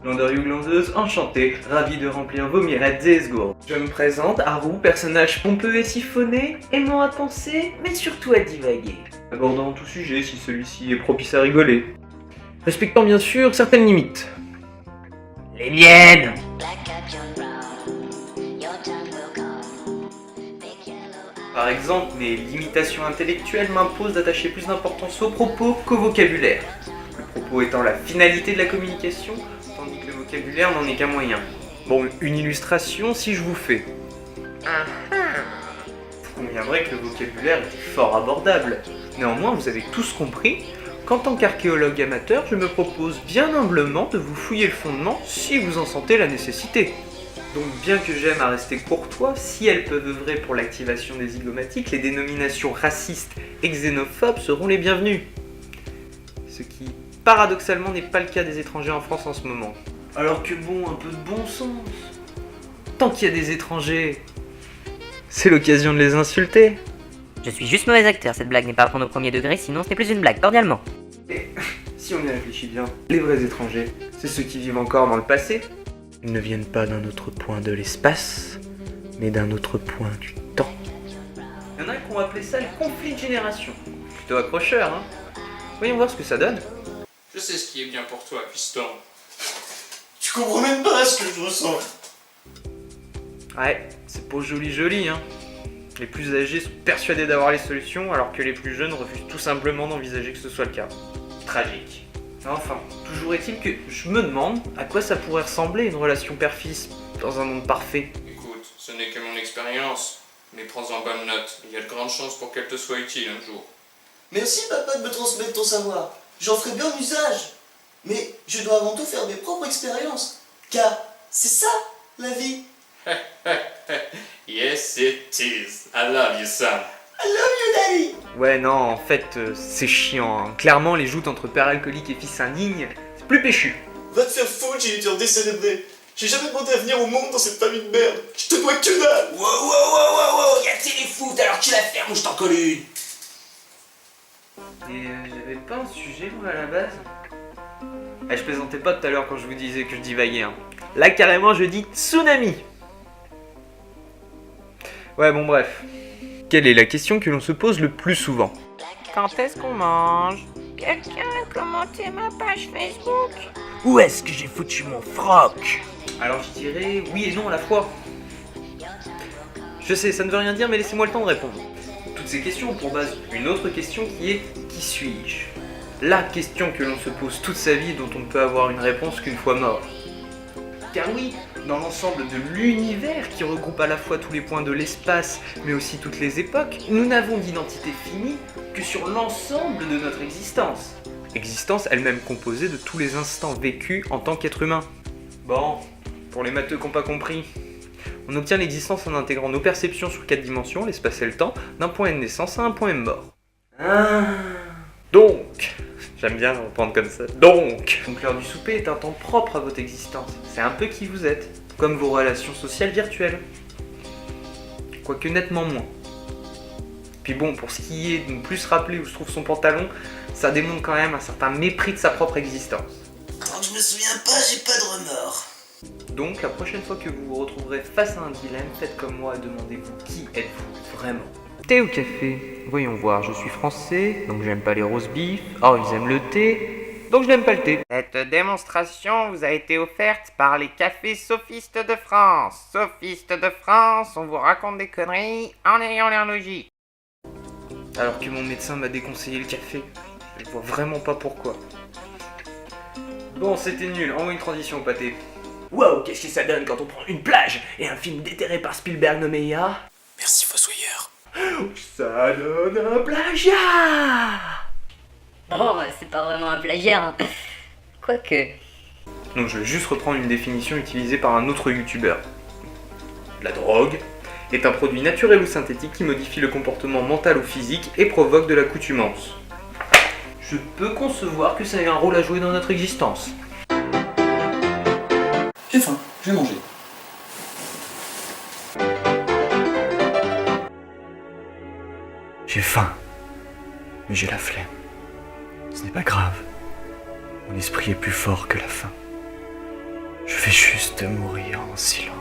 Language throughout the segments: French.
Glandeur ou glandeuse, enchanté, ravi de remplir vos mirettes et esgourdes. Je me présente, Haru, personnage pompeux et siphonné, aimant à penser, mais surtout à divaguer. Abordant tout sujet si celui-ci est propice à rigoler. Respectant bien sûr certaines limites. Les miennes! Par exemple, mes limitations intellectuelles m'imposent d'attacher plus d'importance aux propos qu'au vocabulaire. Le propos étant la finalité de la communication, tandis que le vocabulaire n'en est qu'un moyen. Bon, une illustration si je vous fais. Vous conviendrez que le vocabulaire est fort abordable. Néanmoins, vous avez tous compris qu'en tant qu'archéologue amateur, je me propose bien humblement de vous fouiller le fondement si vous en sentez la nécessité. Donc bien que j'aime à rester courtois, si elles peuvent œuvrer pour l'activation des zygomatiques, les dénominations racistes et xénophobes seront les bienvenues. Ce qui, paradoxalement, n'est pas le cas des étrangers en France en ce moment. Alors que bon, un peu de bon sens. Tant qu'il y a des étrangers, c'est l'occasion de les insulter. Je suis juste mauvais acteur, cette blague n'est pas à prendre au premier degré, sinon ce n'est plus une blague, cordialement. Et si on y réfléchit bien, les vrais étrangers, c'est ceux qui vivent encore dans le passé. Ils ne viennent pas d'un autre point de l'espace, mais d'un autre point du temps. Il y en a qui ont appelé ça le conflit de génération. Plutôt accrocheur, hein. Voyons voir ce que ça donne. Je sais ce qui est bien pour toi, fiston. Tu comprends même pas ce que je ressens. Ouais, c'est pas joli, hein. Les plus âgés sont persuadés d'avoir les solutions, alors que les plus jeunes refusent tout simplement d'envisager que ce soit le cas. Tragique. Enfin, toujours est-il que je me demande à quoi ça pourrait ressembler une relation père-fils dans un monde parfait. Écoute, ce n'est que mon expérience, mais prends-en bonne note. Il y a de grandes chances pour qu'elle te soit utile un jour. Merci papa de me transmettre ton savoir. J'en ferai bien usage. Mais je dois avant tout faire mes propres expériences. Car c'est ça, la vie. Yes, it is. I love you, son. I love you, daddy. Ouais, non, en fait, c'est chiant. Hein. Clairement, les joutes entre père alcoolique et fils indigne, c'est plus péchu. Va te faire foutre, géniteur décélébré. J'ai jamais demandé à venir au monde dans cette famille de merde. Je te dois que dalle. Wow, y'a téléfoot alors tu la fermes ou je t'en colle une. Et j'avais pas un sujet, moi, à la base. Je plaisantais pas tout à l'heure quand je vous disais que je divaguais. Hein. Là, carrément, je dis tsunami. Ouais, bon, bref. Quelle est la question que l'on se pose le plus souvent? Quand est-ce qu'on mange? Quelqu'un a commenté ma page Facebook? Où est-ce que j'ai foutu mon froc? Alors je dirais oui et non à la fois. Je sais, ça ne veut rien dire, mais laissez-moi le temps de répondre. Toutes ces questions ont pour base une autre question qui est « Qui suis-je » La question que l'on se pose toute sa vie et dont on ne peut avoir une réponse qu'une fois mort. Car oui, dans l'ensemble de l'univers qui regroupe à la fois tous les points de l'espace, mais aussi toutes les époques, nous n'avons d'identité finie que sur l'ensemble de notre existence. Existence elle-même composée de tous les instants vécus en tant qu'être humain. Bon, pour les matheux qui n'ont pas compris, on obtient l'existence en intégrant nos perceptions sur 4 dimensions, l'espace et le temps, d'un point de naissance à un point de mort. Donc, j'aime bien reprendre comme ça. Donc l'heure du souper est un temps propre à votre existence. C'est un peu qui vous êtes, comme vos relations sociales virtuelles. Quoique nettement moins. Puis bon, pour ce qui est de ne plus se rappeler où se trouve son pantalon, ça démontre quand même un certain mépris de sa propre existence. Quand je me souviens pas, j'ai pas de remords. Donc la prochaine fois que vous vous retrouverez face à un dilemme, faites comme moi et demandez-vous qui êtes-vous vraiment. Thé ou café? Voyons voir, je suis français, donc j'aime pas les roast beef. Oh, ils aiment le thé, donc je n'aime pas le thé. Cette démonstration vous a été offerte par les cafés sophistes de France. Sophistes de France, on vous raconte des conneries en ayant l'air logique. Alors que mon médecin m'a déconseillé le café, je vois vraiment pas pourquoi. Bon, c'était nul, envoie une transition au pâté. Wow, qu'est-ce que ça donne quand on prend une plage et un film déterré par Spielberg nommé IA? Merci, Fossoyeur. Ça donne un plagiat. Bon, c'est pas vraiment un plagiat, hein. Quoique. Donc je vais juste reprendre une définition utilisée par un autre youtubeur. La drogue est un produit naturel ou synthétique qui modifie le comportement mental ou physique et provoque de l'accoutumance. Je peux concevoir que ça ait un rôle à jouer dans notre existence. J'ai faim, je vais manger. J'ai faim, mais j'ai la flemme. Ce n'est pas grave. Mon esprit est plus fort que la faim. Je vais juste mourir en silence.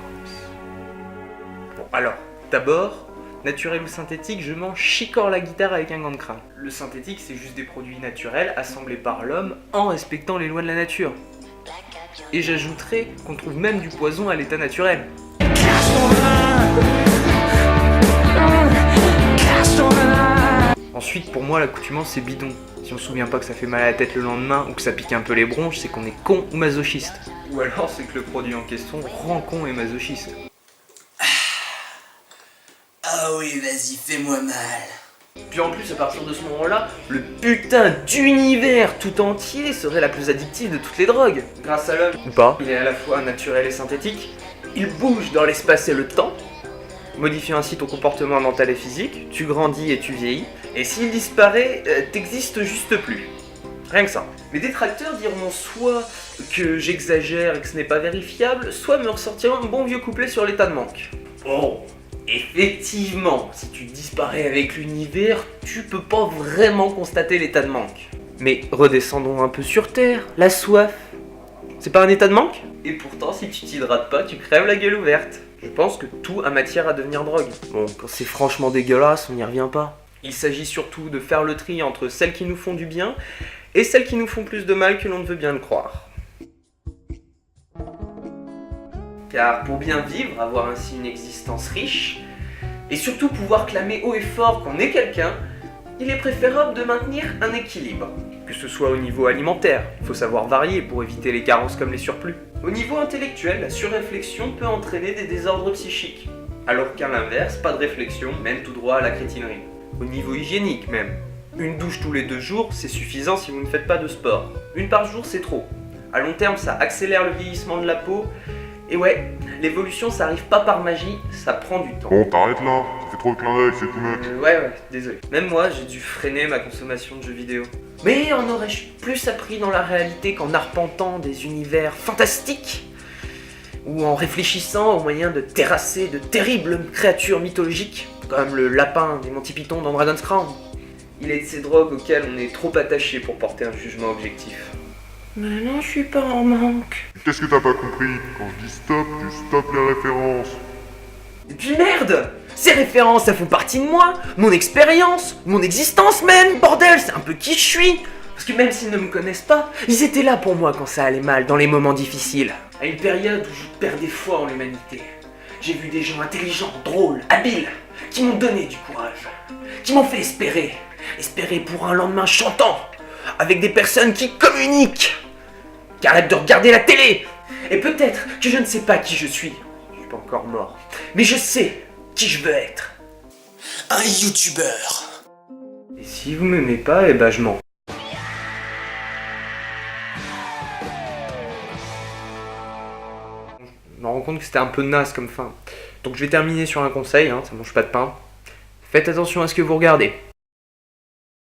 Bon, alors, d'abord, naturel ou synthétique, je m'en chicore la guitare avec un gant de crin. Le synthétique, c'est juste des produits naturels assemblés par l'homme en respectant les lois de la nature. Et j'ajouterais qu'on trouve même du poison à l'état naturel. Ensuite, pour moi, l'accoutumance, c'est bidon. Si on se souvient pas que ça fait mal à la tête le lendemain ou que ça pique un peu les bronches, c'est qu'on est con ou masochiste. Ou alors, c'est que le produit en question rend con et masochiste. Ah oui, vas-y, fais-moi mal. Puis en plus, à partir de ce moment-là, le putain d'univers tout entier serait la plus addictive de toutes les drogues. Grâce à l'homme, ou pas, il est à la fois naturel et synthétique, il bouge dans l'espace et le temps, modifie ainsi ton comportement mental et physique, tu grandis et tu vieillis, et s'il disparaît, t'existes juste plus. Rien que ça. Mes détracteurs diront soit que j'exagère et que ce n'est pas vérifiable, soit me ressortiront un bon vieux couplet sur l'état de manque. Oh, effectivement, si tu disparais avec l'univers, tu peux pas vraiment constater l'état de manque. Mais redescendons un peu sur Terre, la soif, c'est pas un état de manque? Et pourtant, si tu t'hydrates pas, tu crèves la gueule ouverte. Je pense que tout a matière à devenir drogue. Bon, quand c'est franchement dégueulasse, on n'y revient pas. Il s'agit surtout de faire le tri entre celles qui nous font du bien et celles qui nous font plus de mal que l'on ne veut bien le croire. Car pour bien vivre, avoir ainsi une existence riche, et surtout pouvoir clamer haut et fort qu'on est quelqu'un, il est préférable de maintenir un équilibre. Que ce soit au niveau alimentaire, il faut savoir varier pour éviter les carences comme les surplus. Au niveau intellectuel, la surréflexion peut entraîner des désordres psychiques, alors qu'à l'inverse, pas de réflexion mène tout droit à la crétinerie. Au niveau hygiénique même, une douche tous les 2 jours, c'est suffisant si vous ne faites pas de sport. Une par jour, c'est trop. À long terme, ça accélère le vieillissement de la peau, et ouais, l'évolution ça arrive pas par magie, ça prend du temps. Bon, t'arrêtes là, ça fait trop le clin d'œil, c'est tout mec. Ouais, désolé. Même moi, j'ai dû freiner ma consommation de jeux vidéo. Mais en aurais-je plus appris dans la réalité qu'en arpentant des univers fantastiques? Ou en réfléchissant aux moyens de terrasser de terribles créatures mythologiques, comme le lapin des Monty Python dans Dragon's Crown? Il est de ces drogues auxquelles on est trop attaché pour porter un jugement objectif. Mais non, je suis pas en manque. Qu'est-ce que t'as pas compris? Quand je dis stop, tu stoppes les références. Et puis merde! Ces références, ça fait partie de moi, mon expérience, mon existence même, bordel, c'est un peu qui je suis! Parce que même s'ils ne me connaissent pas, ils étaient là pour moi quand ça allait mal, dans les moments difficiles. À une période où je perdais foi en l'humanité. J'ai vu des gens intelligents, drôles, habiles, qui m'ont donné du courage, qui m'ont fait espérer. Espérer pour un lendemain chantant, avec des personnes qui communiquent, qui arrêtent de regarder la télé. Et peut-être que je ne sais pas qui je suis pas encore mort, mais je sais qui je veux être. Un youtubeur. Et si vous m'aimez pas, eh ben je mens. Je me rends compte que c'était un peu naze comme fin. Donc je vais terminer sur un conseil, ça mange pas de pain. Faites attention à ce que vous regardez.